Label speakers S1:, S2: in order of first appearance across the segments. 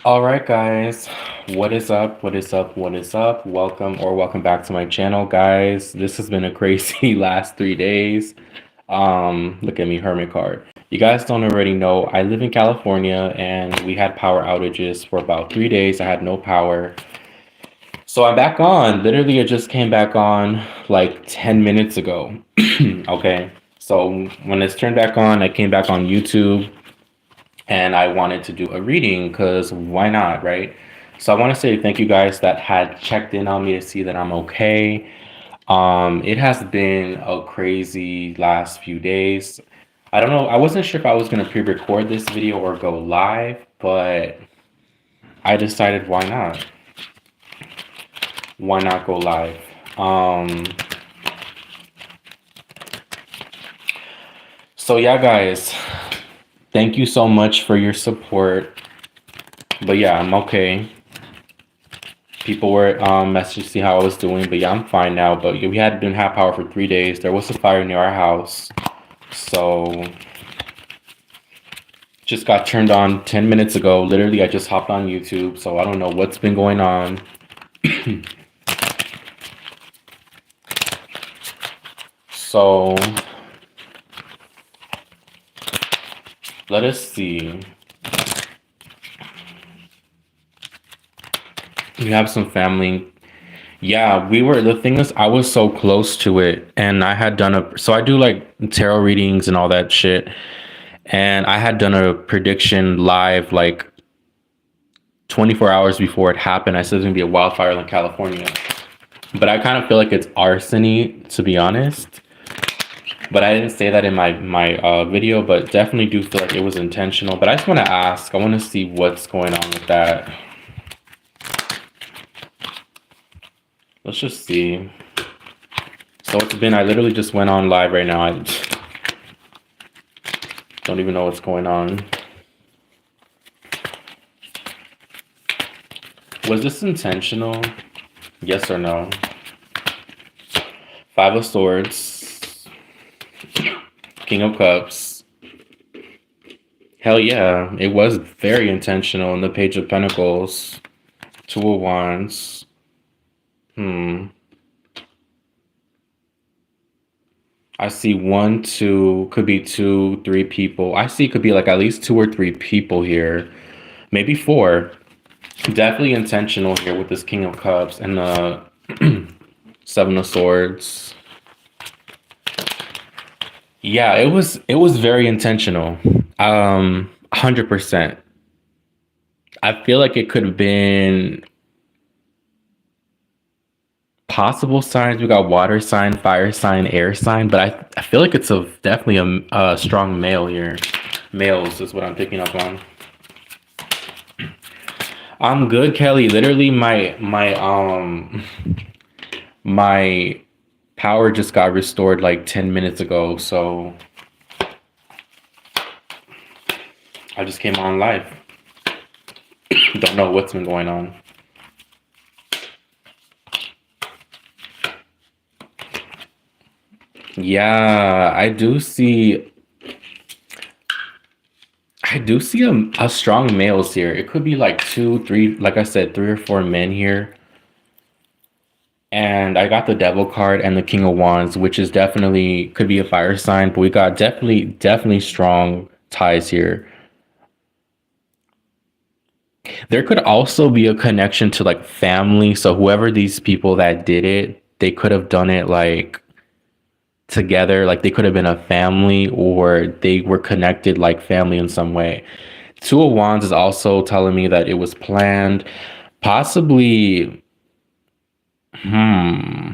S1: All right, guys. What is up? What is up? What is up? Welcome back to my channel, guys. This has been a crazy last 3 days. Look at me, hermit card. You guys don't already know, I live in California and we had power outages for about 3 days. I had no power. So I'm back on. Literally, it just came back on like 10 minutes ago. Okay. So when it's turned back on, I came back on YouTube and I wanted to do a reading because why not, right? So I want to say thank you guys that had checked in on me to see that I'm okay. It has been a crazy last few days. I don't know. I wasn't sure if I was gonna pre-record this video or go live, but I decided why not? Why not go live? Um, so yeah, guys, thank you so much for your support. But yeah, I'm okay. People were messaging to see how I was doing, but yeah, I'm fine now. But yeah, we had didn't have power for 3 days. There was a fire near our house, so just got turned on 10 minutes ago. Literally, I just hopped on YouTube, so I don't know what's been going on. So let us see. We have some family. Yeah, we were. The thing is, I was so close to it, and I had done a. So I do like tarot readings and all that shit, and I had done a prediction live like 24 hours before it happened. I said there's gonna be a wildfire in California, but I kind of feel like it's arsony, to be honest. But I didn't say that in my video, but definitely do feel like it was intentional. But I just want to ask. I want to see what's going on with that. Let's just see. So it's been. I literally just went on live right now. I don't even know what's going on. Was this intentional? Yes or no? Five of Swords, King of Cups. Hell yeah, it was very intentional. In the Page of Pentacles, Two of Wands. I see one, two, could be two, three people. I see it could be like at least two or three people here. Maybe four. Definitely intentional here with this King of Cups and the Seven of Swords. Yeah, it was very intentional. 100%. I feel like it could have been possible signs. We got water sign, fire sign, air sign, but I feel like it's definitely a strong male here. Males is what I'm picking up on. I'm good, Kelly. Literally, my power just got restored like 10 minutes ago, so I just came on live. Don't know what's been going on. Yeah, I do see a strong males here. It could be like two, three, like I said, three or four men here. And I got the Devil card and the King of Wands, which is definitely could be a fire sign, but we got definitely strong ties here. There could also be a connection to like family. So whoever these people that did it, they could have done it like together, like they could have been a family or they were connected like family in some way. Two of Wands is also telling me that it was planned, possibly. Hmm.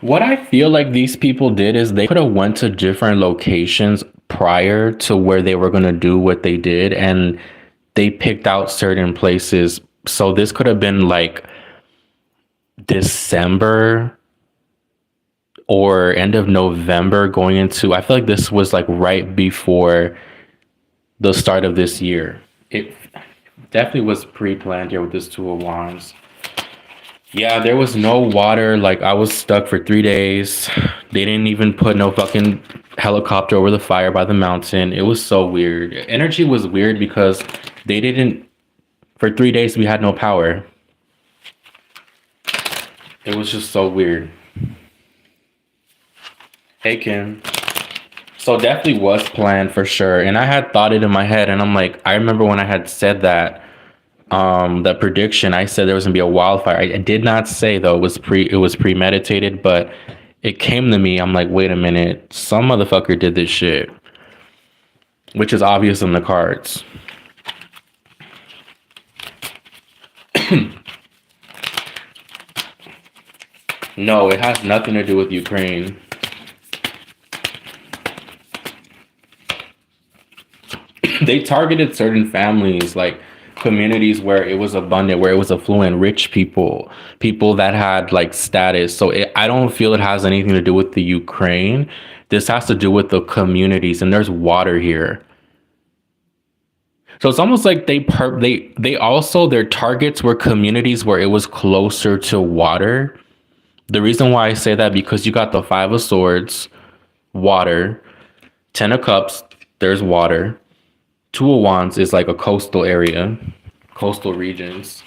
S1: What I feel like these people did is they could have went to different locations prior to where they were going to do what they did, and they picked out certain places. So this could have been like December or end of November going into, I feel like this was like right before the start of this year. It definitely was pre-planned here with this Two of Wands. Yeah, there was no water. Like I was stuck for 3 days. They didn't even put no fucking helicopter over the fire by the mountain. It was so weird. Energy was weird because they didn't. For 3 days, we had no power. It was just so weird. Hey Kim. So definitely was planned for sure. And I had thought it in my head, and I'm like, I remember when I had said that prediction, I said there was gonna be a wildfire. I did not say though it was premeditated, but it came to me. I'm like, wait a minute, some motherfucker did this shit, which is obvious in the cards. No, it has nothing to do with Ukraine. They targeted certain families, like communities where it was abundant, where it was affluent, rich people, people that had like status. So I don't feel it has anything to do with the Ukraine. This has to do with the communities, and there's water here. So it's almost like they also their targets were communities where it was closer to water. The reason why I say that because you got the Five of Swords, water, Ten of Cups, there's water. Two of Wands is like a coastal area, coastal regions.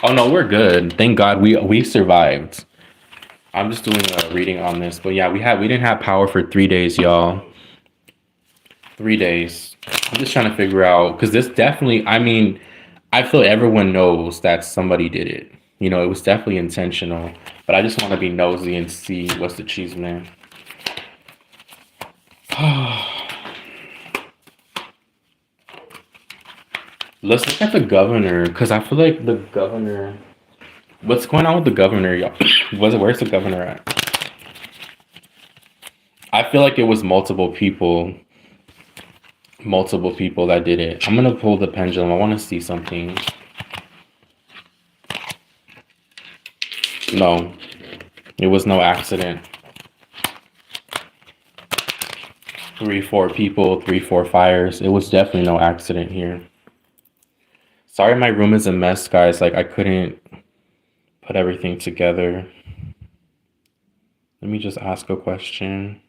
S1: Oh no, we're good. Thank God we survived. I'm just doing a reading on this, but yeah, we didn't have power for 3 days, y'all. 3 days. I'm just trying to figure out because this definitely. I mean, I feel everyone knows that somebody did it. You know, it was definitely intentional. But I just want to be nosy and see what's the cheese, man. Let's look at the governor because I feel like the governor. What's going on with the governor, y'all? Where's the governor at? I feel like it was multiple people that did it. I'm gonna pull the pendulum. I want to see something. No, it was no accident. 3, 4 people, 3, 4 fires. It was definitely no accident here. Sorry, my room is a mess, guys. Like I couldn't put everything together. Let me just ask a question.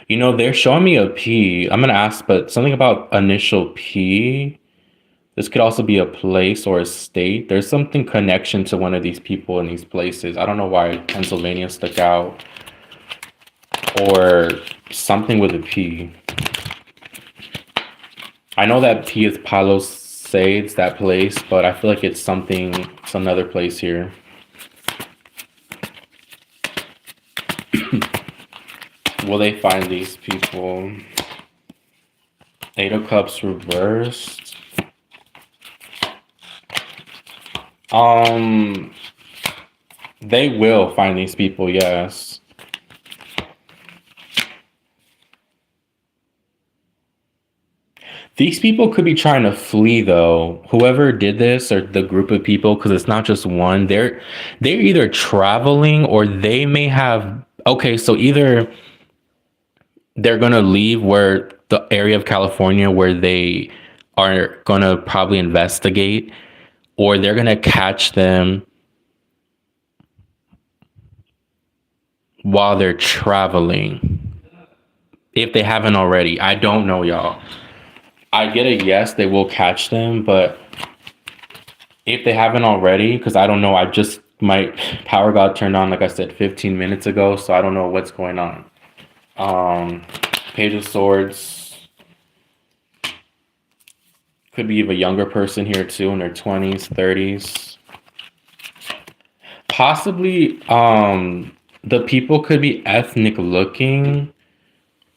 S1: You know, they're showing me a P. I'm gonna ask, but something about initial P. This could also be a place or a state. There's something connection to one of these people in these places. I don't know why Pennsylvania stuck out or something with a P. I know that P is Palisades, that place, but I feel like it's something, it's another place here. Will they find these people? 8 of Cups reversed. They will find these people, yes. These people could be trying to flee though. Whoever did this or the group of people, because it's not just one, they're either traveling or they may have okay, so either they're gonna leave where the area of California where they are gonna probably investigate, or they're gonna catch them while they're traveling. If they haven't already. I don't know, y'all. I get a yes, they will catch them, but if they haven't already, because I don't know, my power got turned on, like I said, 15 minutes ago, so I don't know what's going on. Page of Swords. Could be a younger person here too, in their 20s, 30s. Possibly, the people could be ethnic looking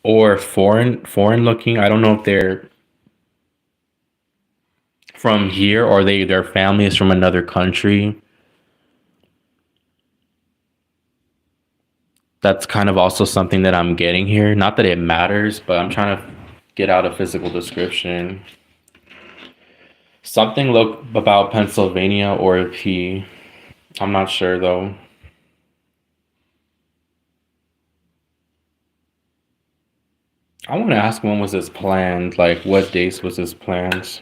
S1: or foreign looking. I don't know if they're from here or their family is from another country. That's kind of also something that I'm getting here. Not that it matters, but I'm trying to get out a physical description. Something look about Pennsylvania or a P. I'm not sure though. I want to ask when was this planned? Like, what dates was this planned?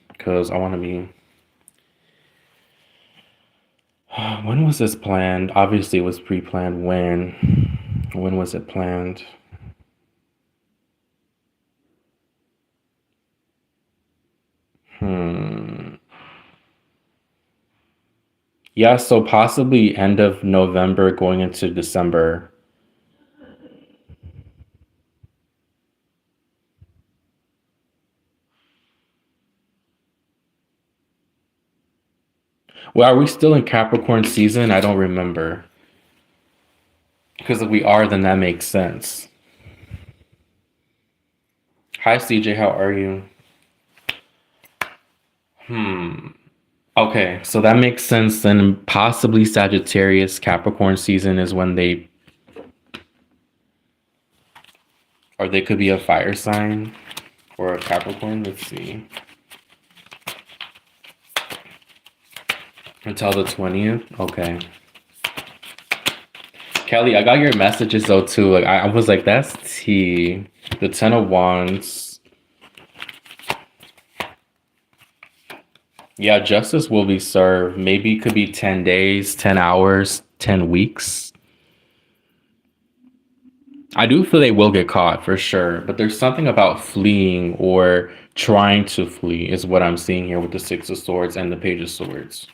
S1: Because I want to be. When was this planned? Obviously, it was pre-planned. When? When was it planned? Hmm. Yeah, so possibly end of November going into December. Well, are we still in Capricorn season? I don't remember. Because if we are, then that makes sense. Hi, CJ. How are you? Hmm. Okay, so that makes sense. Then possibly Sagittarius Capricorn season is when they, or they could be a fire sign or a Capricorn. Let's see. Until the 20th. Okay. Kelly, I got your messages though too. Like I was like, that's T. The Ten of Wands. Yeah, justice will be served. Maybe it could be 10 days, 10 hours, 10 weeks. I do feel they will get caught for sure, but there's something about fleeing or trying to flee is what I'm seeing here with the Six of Swords and the Page of Swords.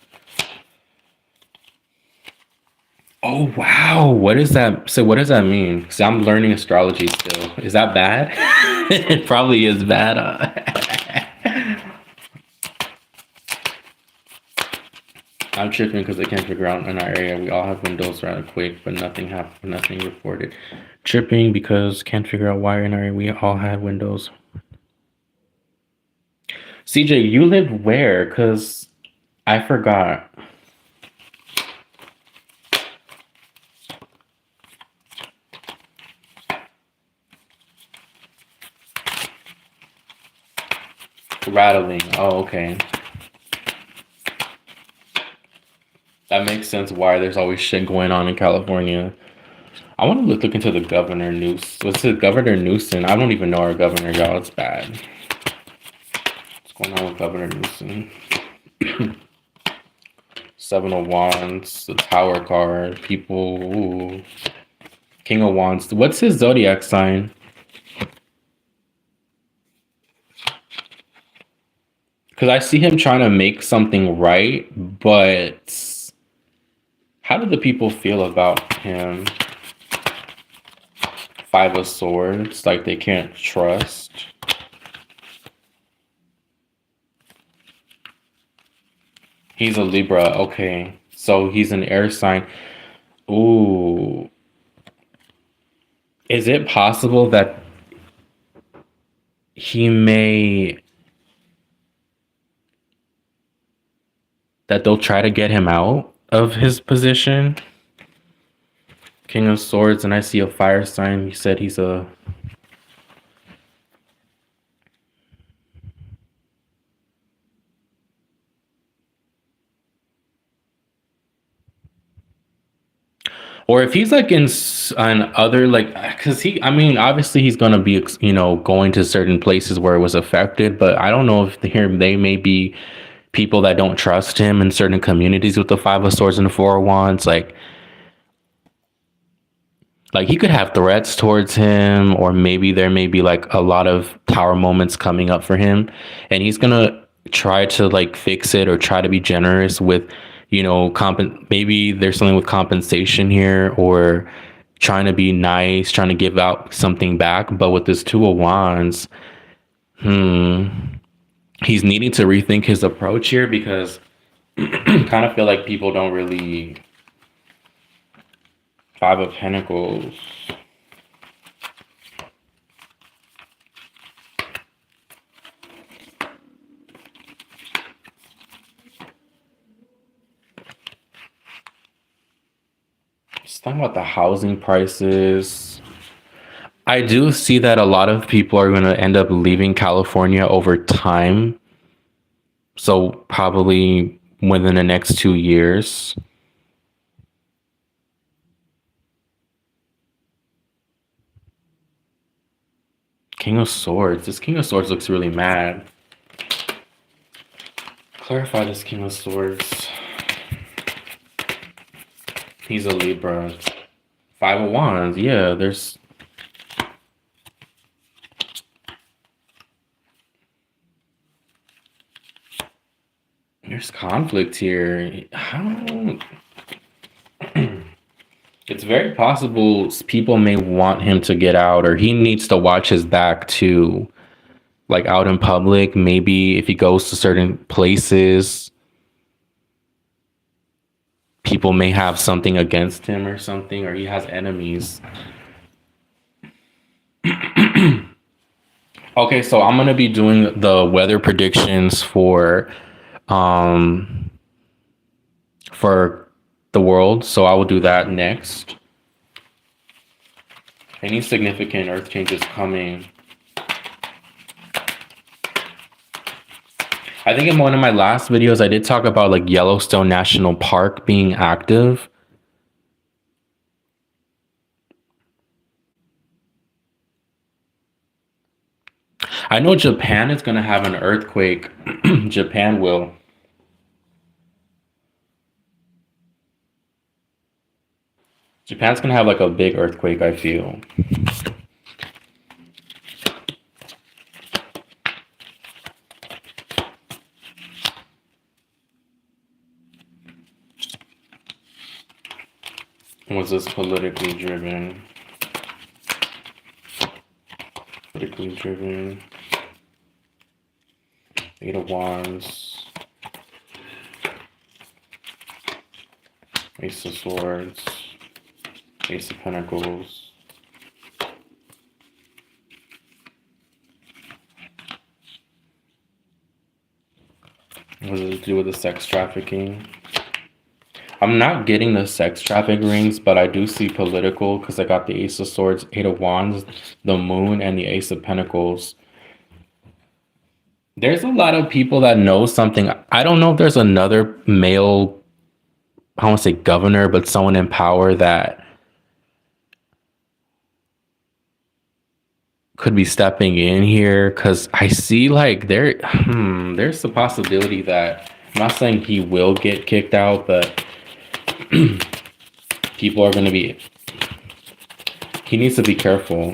S1: Oh wow, what is that? So what does that mean? Because I'm learning astrology still. Is that bad? It probably is bad. I'm tripping because I can't figure out in our area. We all have windows around a quake, but nothing happened. Nothing reported. Tripping because can't figure out why in our area we all had windows. CJ, you lived where? Because I forgot. Rattling. Oh, okay. That makes sense why there's always shit going on in California. I want to look into the governor News. What's the governor Newsom? I don't even know our governor, y'all. It's bad. What's going on with Governor Newsom? Seven of Wands, the Tower card, people. Ooh. King of Wands. What's his zodiac sign? Because I see him trying to make something right, but how do the people feel about him? Five of Swords, like they can't trust. He's a Libra. Okay. So he's an air sign. Ooh. Is it possible that he may that they'll try to get him out of his position? King of Swords, and I see a fire sign. He said he's a. Or if he's like on other like, because he, I mean, obviously he's gonna be, going to certain places where it was affected. But I don't know if here they may be people that don't trust him in certain communities with the Five of Swords and the Four of Wands. Like he could have threats towards him, or maybe there may be like a lot of power moments coming up for him, and he's gonna try to like fix it or try to be generous with, maybe there's something with compensation here, or trying to be nice, trying to give out something back. But with this Two of Wands, hmm, he's needing to rethink his approach here because kind of feel like people don't really. Five of Pentacles. Just talking about the housing prices. I do see that a lot of people are going to end up leaving California over time. So probably within the next 2 years. King of Swords. This King of Swords looks really mad. Clarify this King of Swords. He's a Libra. Five of Wands. Yeah, there's conflict here. It's very possible people may want him to get out, or he needs to watch his back too. Like out in public, maybe if he goes to certain places, people may have something against him or something, or he has enemies. Okay, so I'm gonna be doing the weather predictions for the world. So I will do that next. Any significant earth changes coming? I think in one of my last videos, I did talk about like Yellowstone National Park being active. I know Japan is going to have an earthquake. Japan will. Japan's going to have like a big earthquake, I feel. Was this politically driven? Politically driven. Eight of Wands. Ace of Swords. Ace of Pentacles. What does it do with the sex trafficking? I'm not getting the sex traffic rings, but I do see political because I got the Ace of Swords, Eight of Wands, the Moon, and the Ace of Pentacles. There's a lot of people that know something. I don't know if there's another male, I don't want to say governor, but someone in power that could be stepping in here, because I see like there's a possibility that, I'm not saying he will get kicked out, but people are going to be, he needs to be careful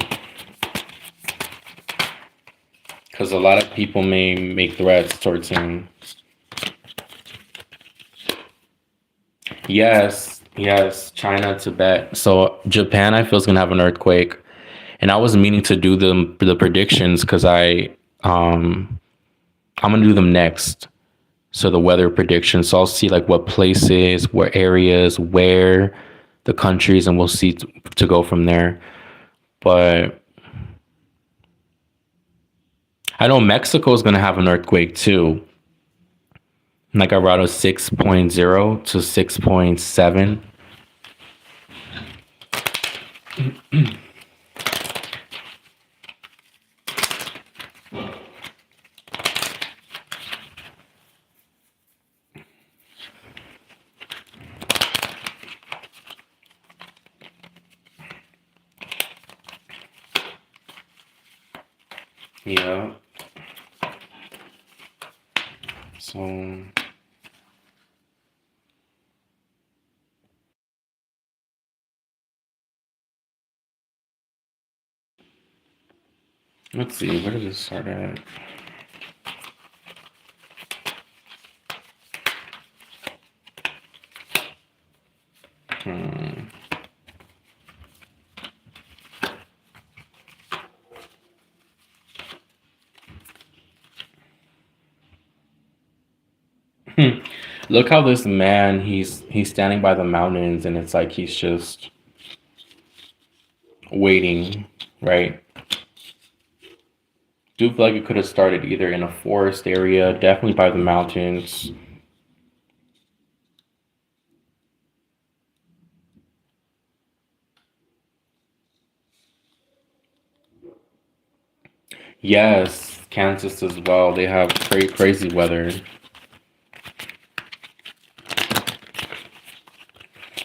S1: because a lot of people may make threats towards him. Yes, China, Tibet. So Japan, I feel, is going to have an earthquake. And I was meaning to do the predictions because I'm going to do them next. So the weather predictions. So I'll see like what places, what areas, where the countries, and we'll see to go from there. But I know Mexico is going to have an earthquake too. Like around a 6.0 to 6.7. Yeah. So let's see, where did this start at? Look how this man, he's standing by the mountains, and it's like he's just waiting, right? Do feel like it could have started either in a forest area, definitely by the mountains. Yes, Kansas as well. They have crazy weather.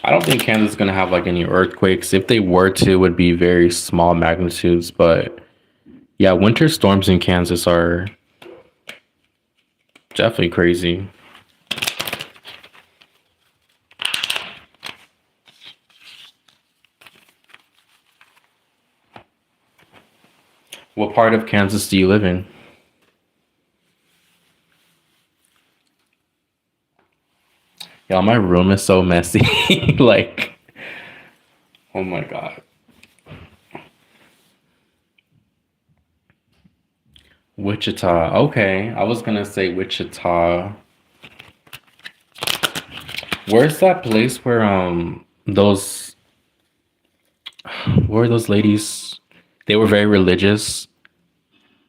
S1: I don't think Kansas is going to have like any earthquakes. If they were to, it would be very small magnitudes. But Yeah, winter storms in Kansas are definitely crazy. What part of Kansas do you live in? Yeah, my room is so messy. Like, oh my God. Wichita. Okay. I was gonna say Wichita. Where's that place where those where were those ladies? They were very religious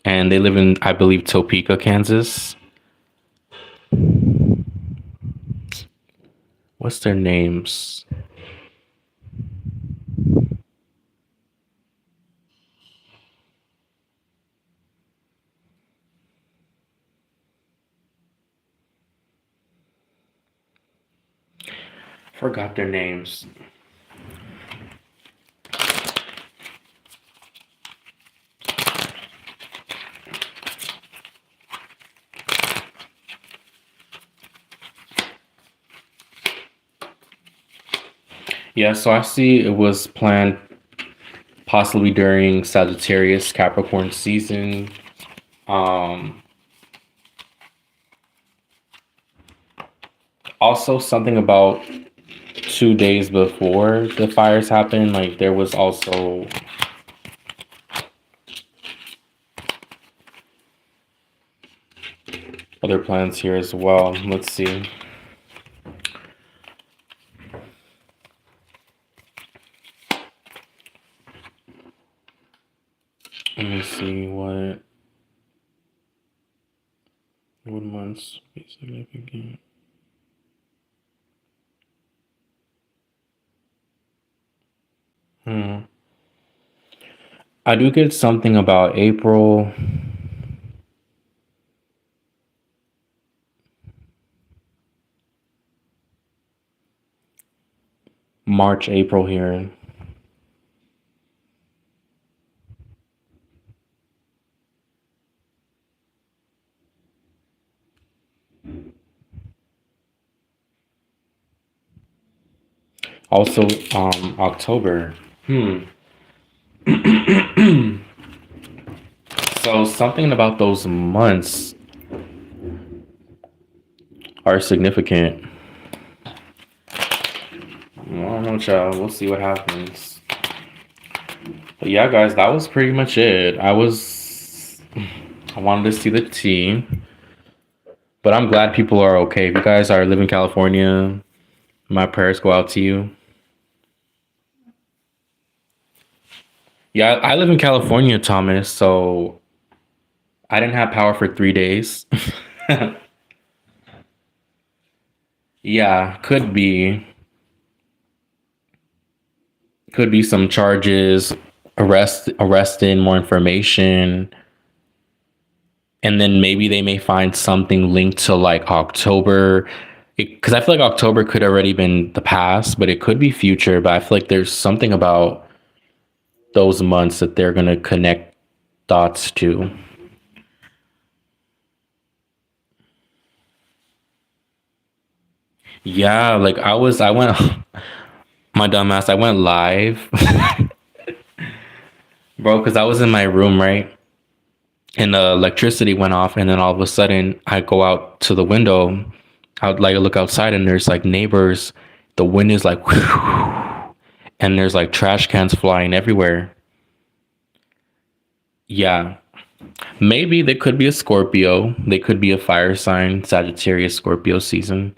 S1: and they live in, I believe, Topeka, Kansas. What's their names? Forgot their names. Yeah, so I see it was planned possibly during Sagittarius Capricorn season. Um, Also something about 2 days before the fires happened, like there was also other plans here as well. Let's see. Let me see what months be significant. Hmm. I do get something about April, March, April here. Also, October. Hmm. So something about those months are significant. I don't know, child. We'll see what happens. But yeah, guys, that was pretty much it. I wanted to see the tea, but I'm glad people are okay. If you guys are living in California, my prayers go out to you. Yeah, I live in California, Thomas, so I didn't have power for 3 days. Yeah, could be some charges, arresting, more information, and then maybe they may find something linked to like October. Because I feel like October could already been the past, but it could be future. But I feel like there's something about those months that they're gonna connect dots to. Yeah, like I went, my dumbass, I went live, bro, because I was in my room, right? And the electricity went off, and then all of a sudden I go out to the window. I would like look outside, and there's like neighbors. The wind is like, and there's like trash cans flying everywhere. Yeah, maybe they could be a Scorpio. They could be a fire sign, Sagittarius, Scorpio season.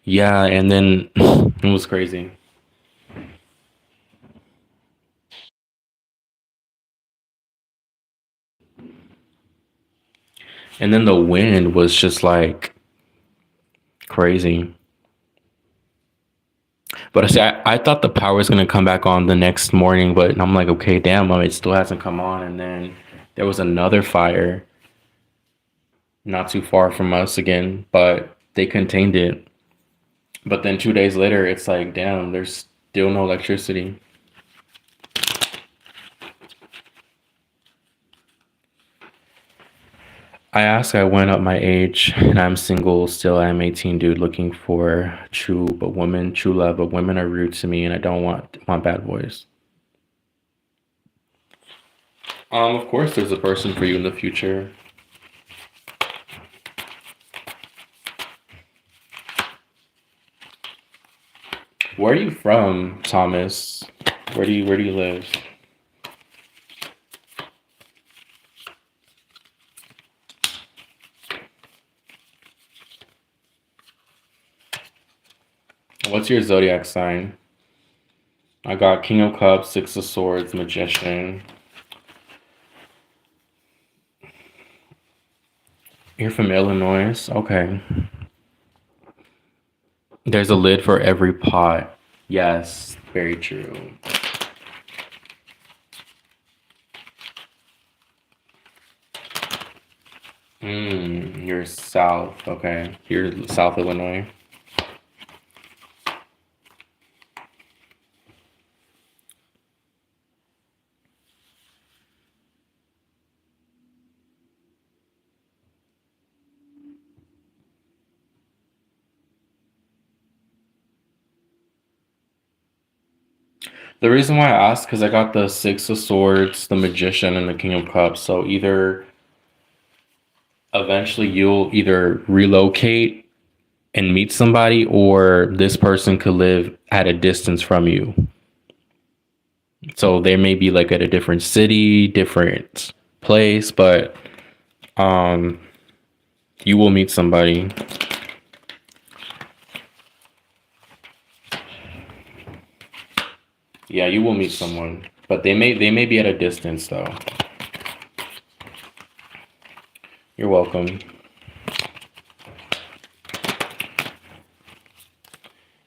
S1: Yeah, and then it was crazy. And then the wind was just like crazy. But I see, I thought the power was gonna come back on the next morning, but I'm like, okay, damn, it still hasn't come on. And then there was another fire not too far from us again, but they contained it. But then 2 days later, it's like, damn, there's still no electricity. I ask, I went up my age and I'm single still. I'm 18, dude, looking for true love, but women are rude to me and I don't want bad boys. Of course there's a person for you in the future. Where are you from, Thomas? Where do you live? What's your zodiac sign? I got King of Cups, Six of Swords, Magician. You're from Illinois? Okay. There's a lid for every pot. Yes, very true. You're South. Okay. You're South Illinois. The reason why I asked because I got the Six of Swords, the Magician, and the King of Cups. So either eventually you'll either relocate and meet somebody, or this person could live at a distance from you. So they may be like at a different city, different place, but um, you will meet somebody. Yeah, you will meet someone, but they may be at a distance though. You're welcome.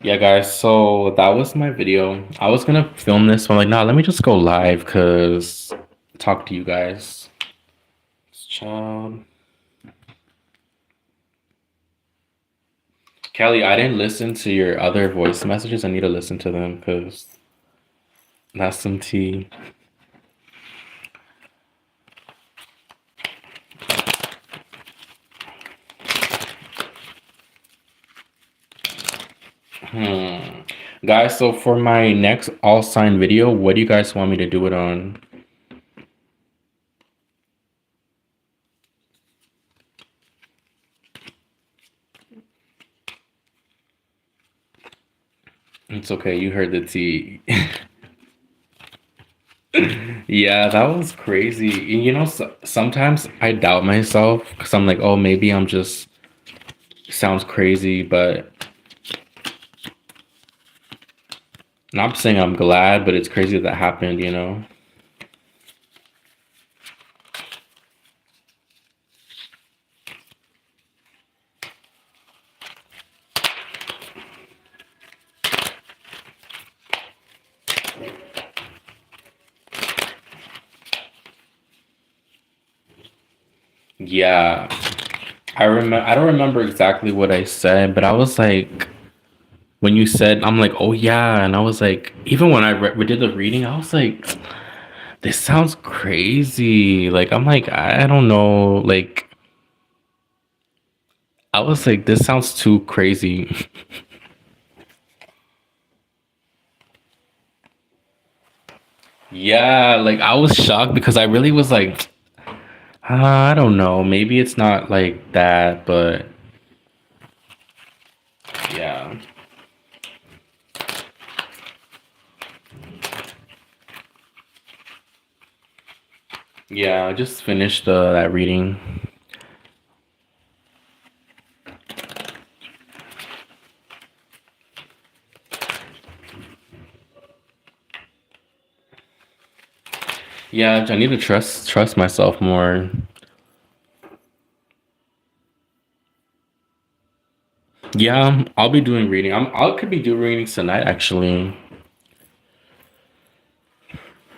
S1: Yeah, guys, so that was my video. I was gonna film this, but I'm like, nah, let me just go live because talk to you guys. Child. Kelly, I didn't listen to your other voice messages. I need to listen to them because that's some tea. Hmm. Guys, so for my next all sign video, what do you guys want me to do it on? It's okay, you heard the tea. Yeah, that was crazy. You know, sometimes I doubt myself because I'm like, oh, maybe I'm just sounds crazy, but not saying I'm glad, but it's crazy that happened, you know? Yeah, I don't remember exactly what I said, but I was like, when you said, I'm like, oh yeah, and I was like, even when we did the reading, I was like, this sounds crazy. Like, I'm like, I don't know, like, I was like, this sounds too crazy. Yeah, like I was shocked because I really was like, I don't know, maybe it's not like that, but yeah. Yeah, I just finished that reading. Yeah, I need to trust myself more. Yeah, I'll be doing reading. I could be doing readings tonight actually.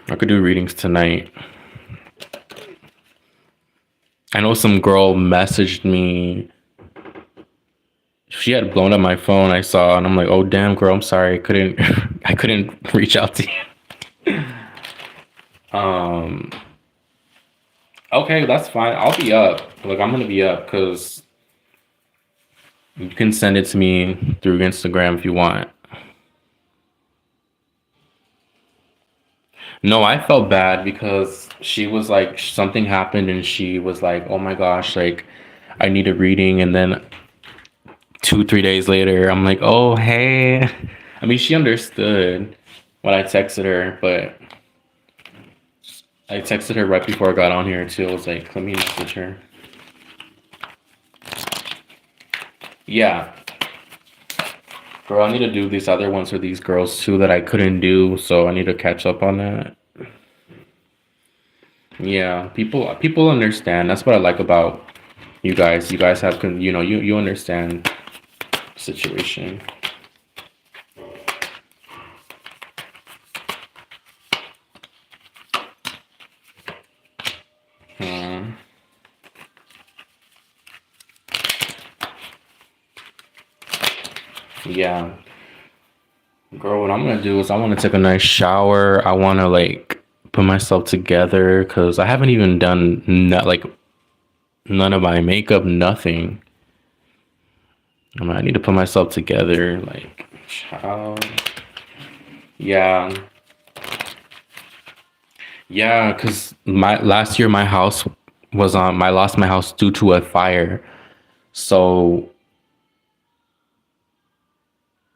S1: I could do readings tonight. I know some girl messaged me. She had blown up my phone, I saw, and I'm like, "Oh damn, girl, I'm sorry. I couldn't I couldn't reach out to you." Um Okay, that's fine. I'll be up. Like I'm gonna be up because you can send it to me through Instagram if you want. No, I felt bad because she was like something happened and she was like, "Oh my gosh, like I need a reading." And then 2, 3 days later, I'm like, "Oh hey." I mean, she understood when I texted her, but I texted her right before I got on here too. I was like, "Let me message her." Yeah, girl, I need to do these other ones for these girls too that I couldn't do, so I need to catch up on that. Yeah, people understand. That's what I like about you guys. You guys have you understand the situation. Hmm. Yeah, girl, what I'm gonna do is I want to take a nice shower. I want to like put myself together because I haven't even done like none of my makeup, nothing. I need to put myself together, like, child. Yeah, yeah, because my last year my house was on. I lost my house due to a fire. So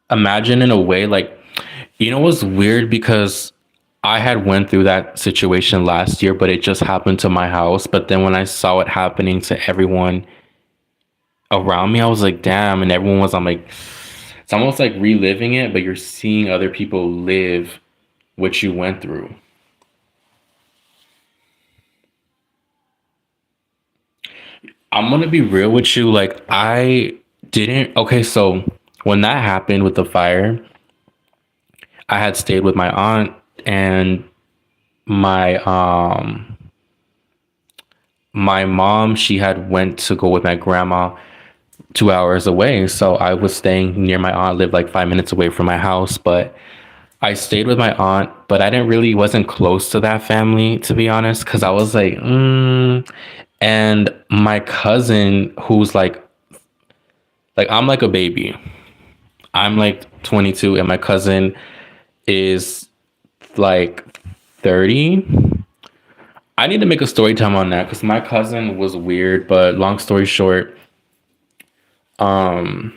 S1: imagine in a way, like, what's weird because I had went through that situation last year, but it just happened to my house. But then when I saw it happening to everyone around me, I was like, damn. And everyone was, I'm like, it's almost like reliving it, but you're seeing other people live what you went through. I'm gonna be real with you. Like, I didn't. Okay, so when that happened with the fire, I had stayed with my aunt and my my mom. She had went to go with my grandma 2 hours away, so I was staying near my aunt. Lived like 5 minutes away from my house, but I stayed with my aunt. But I didn't really wasn't close to that family, to be honest, because I was like, and my cousin, who's like I'm like a baby. I'm like 22, and my cousin is like 30. I need to make a story time on that because my cousin was weird. But long story short, um,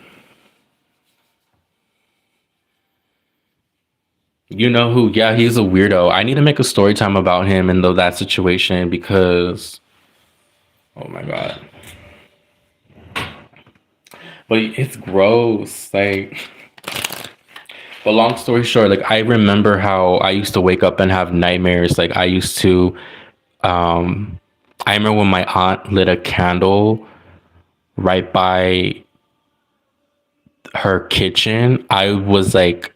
S1: you know who? Yeah, he's a weirdo. I need to make a story time about him and though that situation because oh my god. But it's gross. Like, but long story short, like I remember how I used to wake up and have nightmares. Like I used to, um, I remember when my aunt lit a candle right by her kitchen. I was like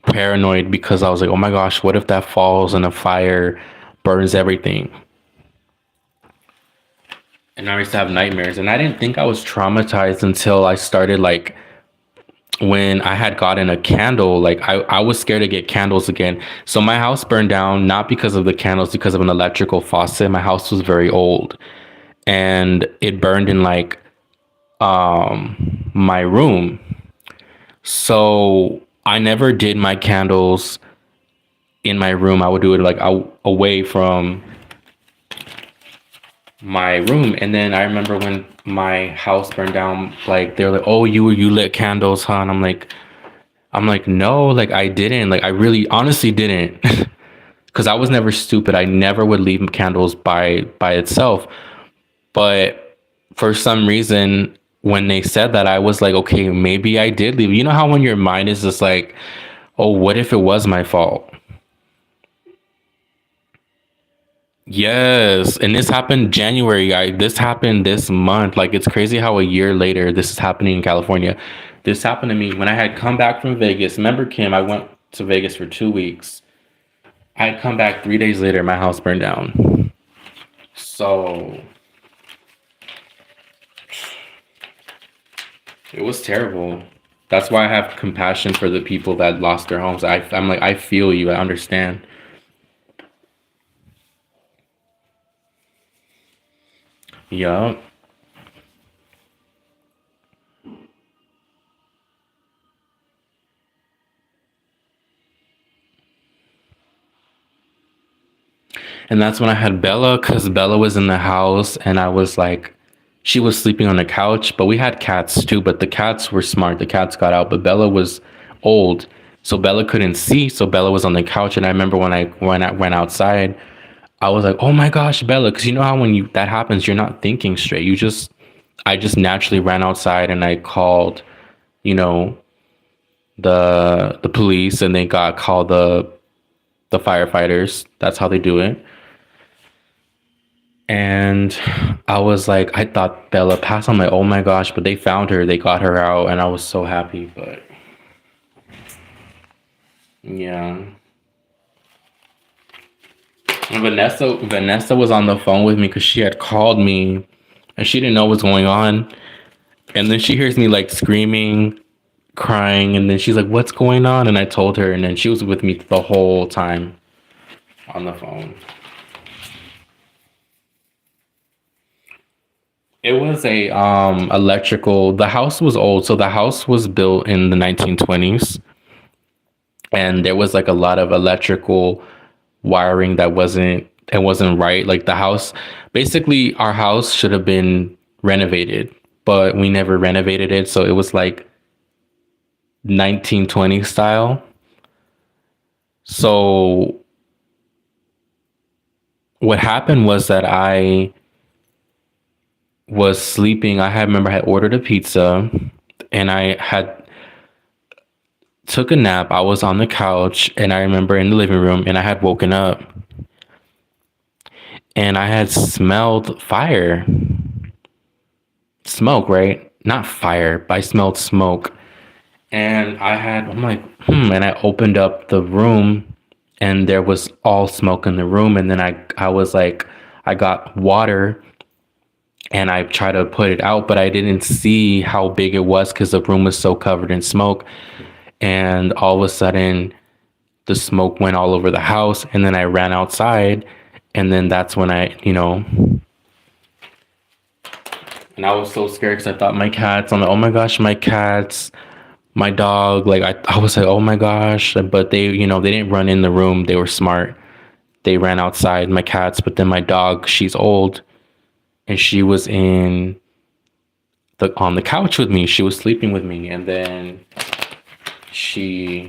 S1: paranoid because I was like, oh my gosh, what if that falls and a fire burns everything? And I used to have nightmares. And I didn't think I was traumatized until I started like when I had gotten a candle, like I was scared to get candles again. So my house burned down, not because of the candles, because of an electrical faucet. My house was very old and it burned in like my room. So I never did my candles in my room. I would do it like away from my room. And then I remember when my house burned down, like they were like, "Oh, you lit candles, huh?" And I'm like, no, like I didn't. Like I really honestly didn't. Because I was never stupid. I never would leave candles by itself. But for some reason, when they said that, I was like, okay, maybe I did leave. You know how when your mind is just like, oh, what if it was my fault? Yes, and this happened January. This happened this month. Like it's crazy how a year later this is happening in California. This happened to me when I had come back from Vegas. Remember, Kim? I went to Vegas for 2 weeks. I had come back 3 days later. My house burned down. So it was terrible. That's why I have compassion for the people that lost their homes. I'm like, I feel you. I understand. Yup. And that's when I had Bella, because Bella was in the house, and I was like, she was sleeping on the couch, but we had cats too, but the cats were smart. The cats got out, but Bella was old. So Bella couldn't see. So Bella was on the couch. And I remember when I went outside, I was like, oh my gosh, Bella. Cause you know how when you that happens, you're not thinking straight. I just naturally ran outside and I called, you know, the police, and they got called the firefighters. That's how they do it. And I was like, I thought Bella passed. I'm like, oh my gosh, but they found her, they got her out, and I was so happy. But yeah. And Vanessa was on the phone with me because she had called me and she didn't know what's going on. And then she hears me like screaming, crying, and then she's like, what's going on? And I told her, and then she was with me the whole time on the phone. It was a electrical. The house was old, so the house was built in the 1920s, and there was like a lot of electrical wiring that wasn't right. Like the house, basically our house should have been renovated, but we never renovated it, so it was like 1920 style. So what happened was that I was sleeping. I had ordered a pizza, and I had took a nap. I was on the couch, and I remember in the living room, and I had woken up, and I had smelled fire, smoke, right? Not fire, but I smelled smoke. And I'm like, and I opened up the room, and there was all smoke in the room. And then I was like, I got water and I tried to put it out, but I didn't see how big it was because the room was so covered in smoke. And all of a sudden, the smoke went all over the house. And then I ran outside. And then that's when and I was so scared because I thought my cats, I'm like, oh my gosh, my cats, my dog. Like, I was like, oh my gosh. But they didn't run in the room. They were smart. They ran outside, my cats. But then my dog, she's old, and she was on the couch with me. She was sleeping with me. And then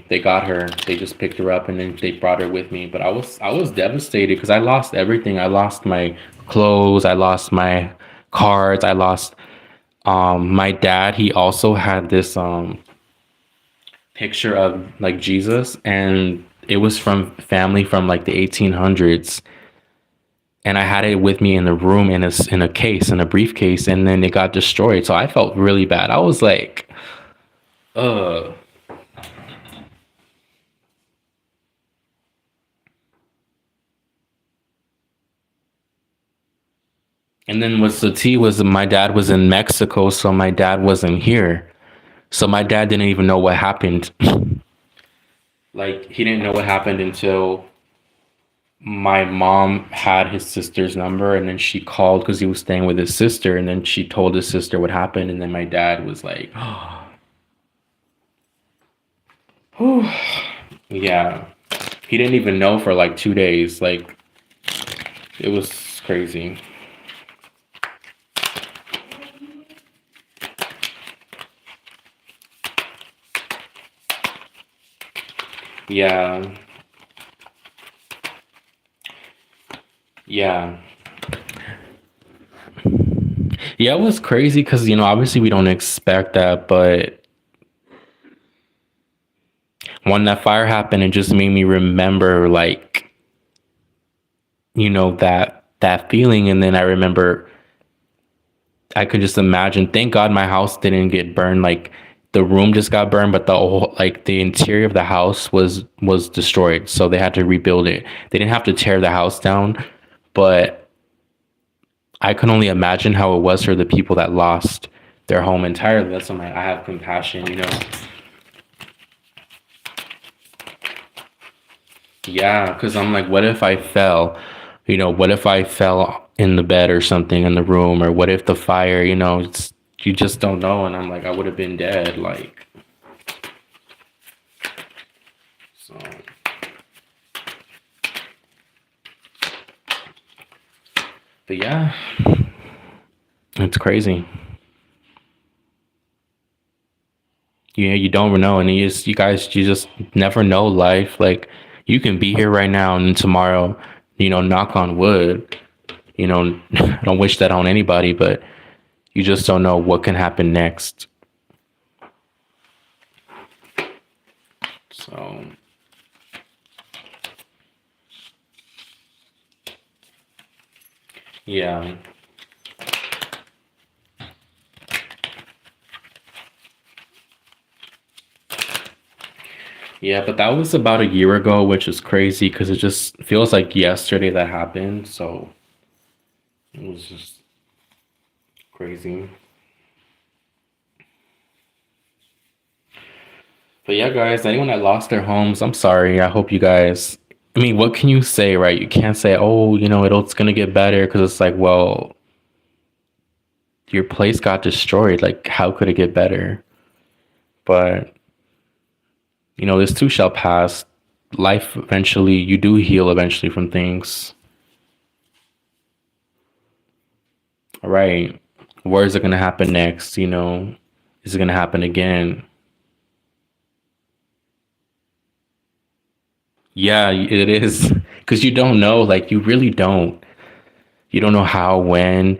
S1: they got her. They just picked her up and then they brought her with me. But I was devastated because I lost everything. I lost my clothes. I lost my cards. I lost my dad. He also had this picture of like Jesus, and it was from family from like the 1800s, and I had it with me in the room in a case, in a briefcase, and then it got destroyed. So I felt really bad. I was like, ugh. And then what's the tea was my dad was in Mexico, so my dad wasn't here. So my dad didn't even know what happened. Like he didn't know what happened until my mom had his sister's number, and then she called because he was staying with his sister, and then she told his sister what happened, and then my dad was like, yeah. He didn't even know for like 2 days. Like it was crazy. Yeah. Yeah. Yeah, it was crazy because, obviously we don't expect that, but when that fire happened, it just made me remember, like, that feeling. And then I remember I could just imagine, thank God my house didn't get burned. Like, the room just got burned, but the interior of the house was destroyed. So they had to rebuild it. They didn't have to tear the house down, but I can only imagine how it was for the people that lost their home entirely. That's why I have compassion. Yeah, because I'm like, what if I fell? What if I fell in the bed or something in the room, or what if the fire, you just don't know. And I'm like, I would have been dead. Like, so, but yeah, it's crazy. Yeah, you don't know, and you just never know life. Like, you can be here right now, and tomorrow, knock on wood. I don't wish that on anybody, but you just don't know what can happen next. So, yeah. Yeah, but that was about a year ago, which is crazy because it just feels like yesterday that happened. So it was just crazy. But yeah, guys, anyone that lost their homes, I'm sorry. I hope you guys. I mean, what can you say, right? You can't say, oh, it's gonna get better because it's like, well, your place got destroyed. Like, how could it get better? But this too shall pass. Life eventually, you do heal eventually from things. All right. Where is it gonna happen next? Is it gonna happen again? Yeah, it is. Because you don't know, like, you really don't. You don't know how, when.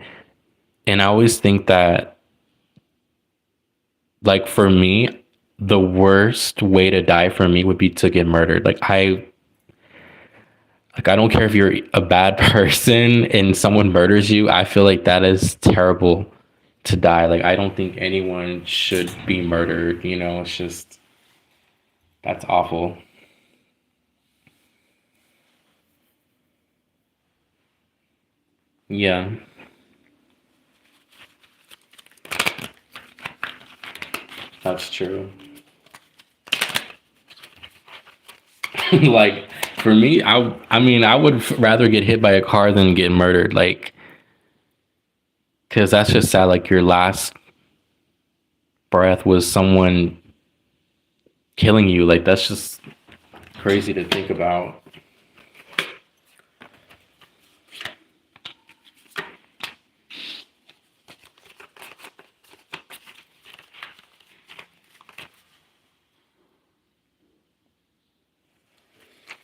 S1: And I always think that, like, for me, the worst way to die for me would be to get murdered. Like, I don't care if you're a bad person and someone murders you. I feel like that is terrible to die. Like, I don't think anyone should be murdered. It's just, that's awful. Yeah, that's true. Like, for me, I mean, I would rather get hit by a car than get murdered. Like, because that's just sad. Like, your last breath was someone killing you. Like, that's just crazy to think about.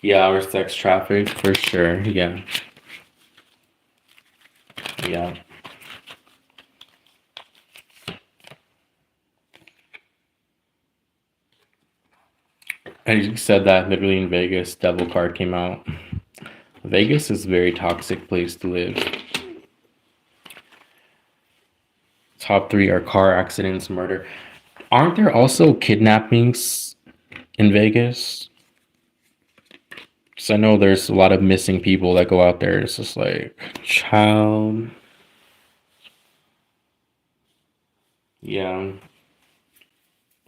S1: Yeah, or sex traffic for sure. Yeah, yeah. And you said that literally in Vegas, Devil Card came out. Vegas is a very toxic place to live. Top three are car accidents, murder. Aren't there also kidnappings in Vegas? So I know there's a lot of missing people that go out there. It's just like, child. Yeah.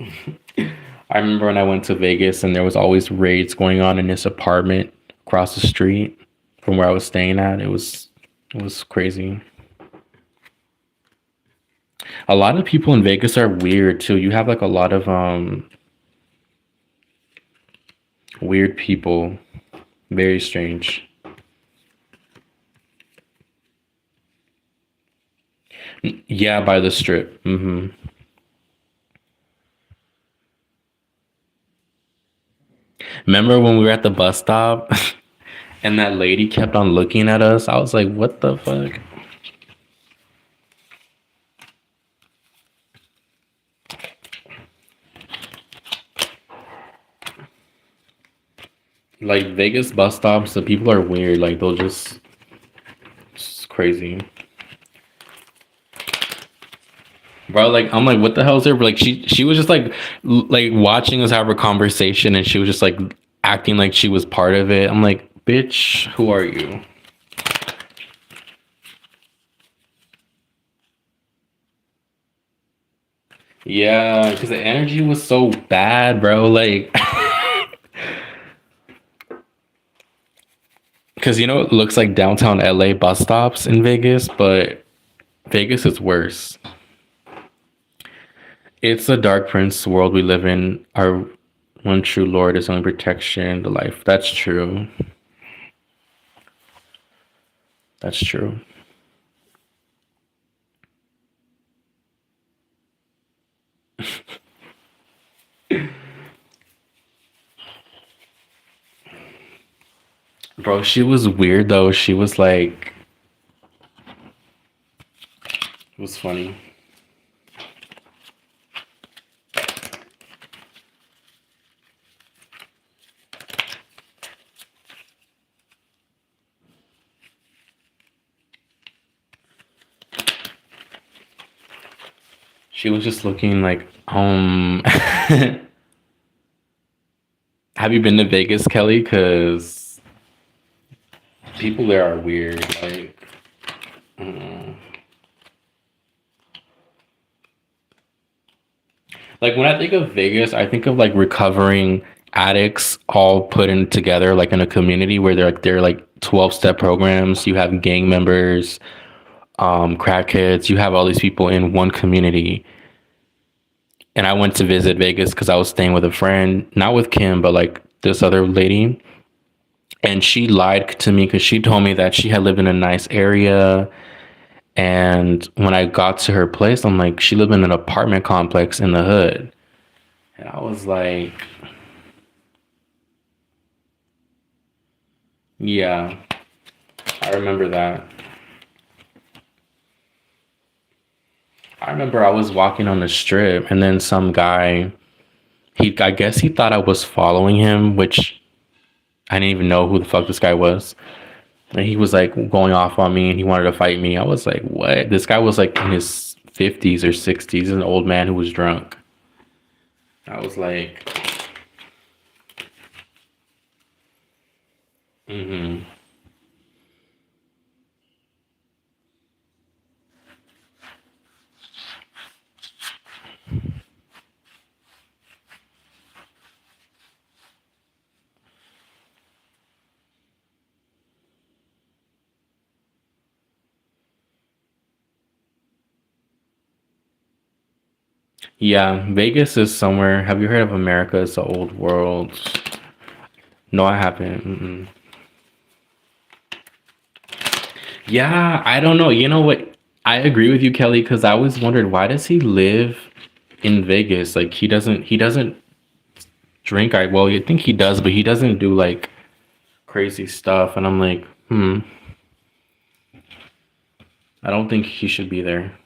S1: I remember when I went to Vegas and there was always raids going on in this apartment across the street from where I was staying at. It was crazy. A lot of people in Vegas are weird too. You have like a lot of weird people. Very strange. Yeah, by the strip. Remember when we were at the bus stop and that lady kept on looking at us? I was like, what the fuck? Like, Vegas bus stops, the people are weird. Like, they'll just, it's crazy. Bro, like, I'm like, what the hell is there? Like, she was just like like watching us have a conversation, and she was just like acting like she was part of it. I'm like, bitch, who are you? Yeah, because the energy was so bad, bro. Like, Because you know it looks like downtown LA bus stops in Vegas, but Vegas is worse. It's a dark prince world we live in. Our one true Lord is only protection, the life. That's true. That's true. Bro, she was weird though. She was like, it was funny. She was just looking like, have you been to Vegas, Kelly? Because people there are weird. Mm. Like when I think of Vegas, I think of like recovering addicts all put in together, like in a community where they're like 12-step programs. You have gang members, crackheads. You have all these people in one community. And I went to visit Vegas because I was staying with a friend, not with Kim, but like this other lady. And she lied to me because she told me that she had lived in a nice area. And when I got to her place, I'm like, she lived in an apartment complex in the hood. And I was like, yeah, I remember that. I remember I was walking on the strip and then some guy, I guess he thought I was following him, which I didn't even know who the fuck this guy was. And he was like going off on me and he wanted to fight me. I was like, what? This guy was like in his 50s or 60s, an old man who was drunk. I was like, mm-hmm. Yeah, Vegas is somewhere. Have you heard of America? It's the old world. No, I haven't. Mm-mm. Yeah, I don't know. You know what? I agree with you, Kelly, because I always wondered why does he live in Vegas? Like he doesn't drink. Well, you think he does, but he doesn't do like crazy stuff. And I'm like, I don't think he should be there.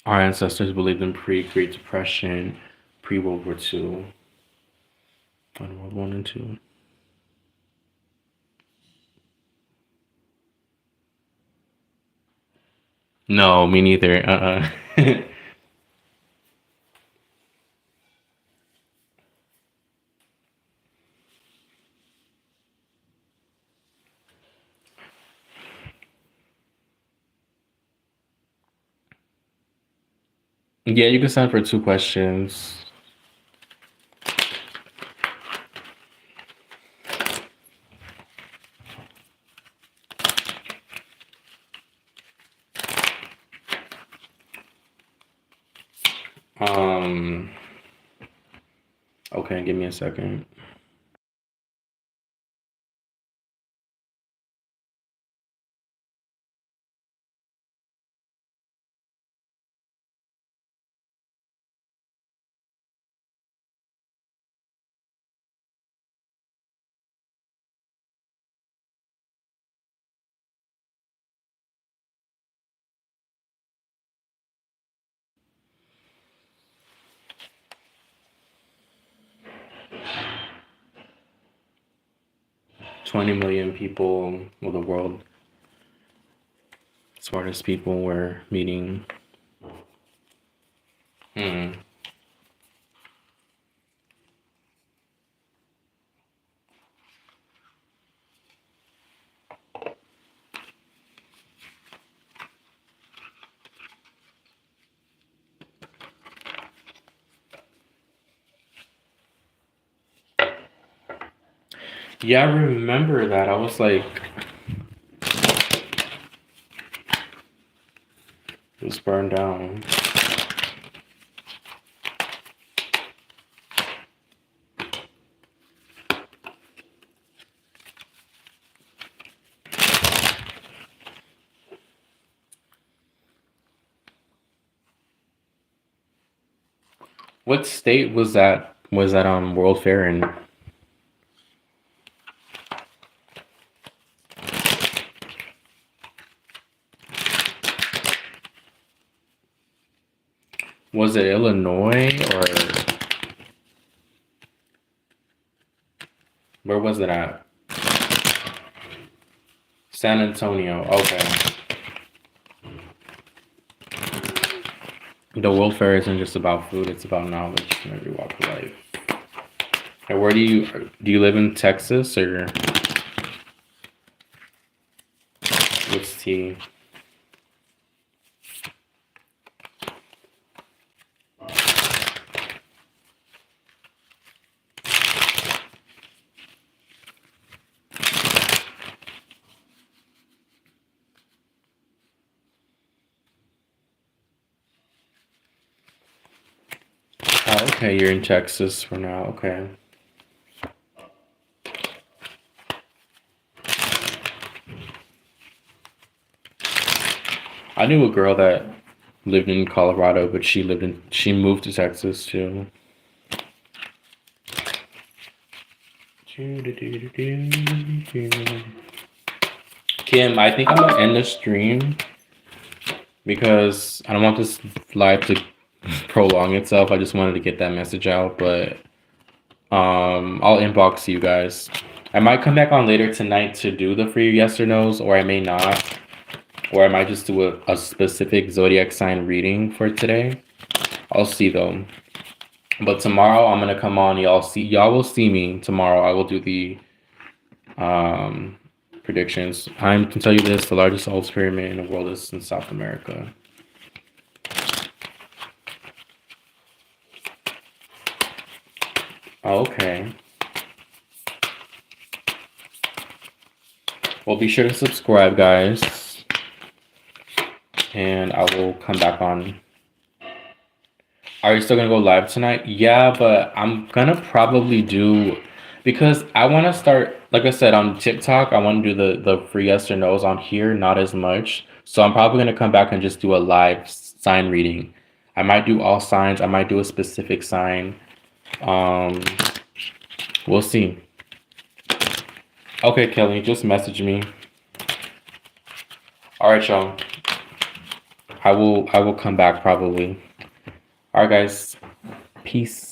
S1: Our ancestors believed in pre-Great Depression, pre-World War II, and World One and Two. No, me neither. Yeah, you can send for two questions. Um, okay, give me a second. 20 million people, well, the world smartest people were meeting. Hmm. Yeah, I remember that. I was like, it was burned down. What state was that? Was that on World Fair in? Was it Illinois or where was it at? San Antonio. Okay. The World Fair isn't just about food; it's about knowledge in every walk of life. And where do you live in Texas or what's T? Oh, okay, you're in Texas for now. Okay. I knew a girl that lived in Colorado, but she moved to Texas too. Kim, I think I'm gonna end the stream because I don't want this live to prolong itself. I just wanted to get that message out, but I'll inbox you guys. I might come back on later tonight to do the free yes or no's, or I may not, or I might just do a specific zodiac sign reading for today. I'll see though. But tomorrow I'm gonna come on. Y'all will see me tomorrow. I will do the um predictions. I can tell you this: the largest salt pyramid in the world is in South America. Oh, okay. Well, be sure to subscribe, guys, and I will come back on. Are you still gonna go live tonight? Yeah, but I'm gonna probably do because I want to start. Like I said on TikTok, I want to do the free yes or no's on here, not as much. So I'm probably gonna come back and just do a live sign reading. I might do all signs. I might do a specific sign. Um, we'll see. Okay, Kelly, just message me. All right, y'all. I will come back probably. All right, guys. Peace.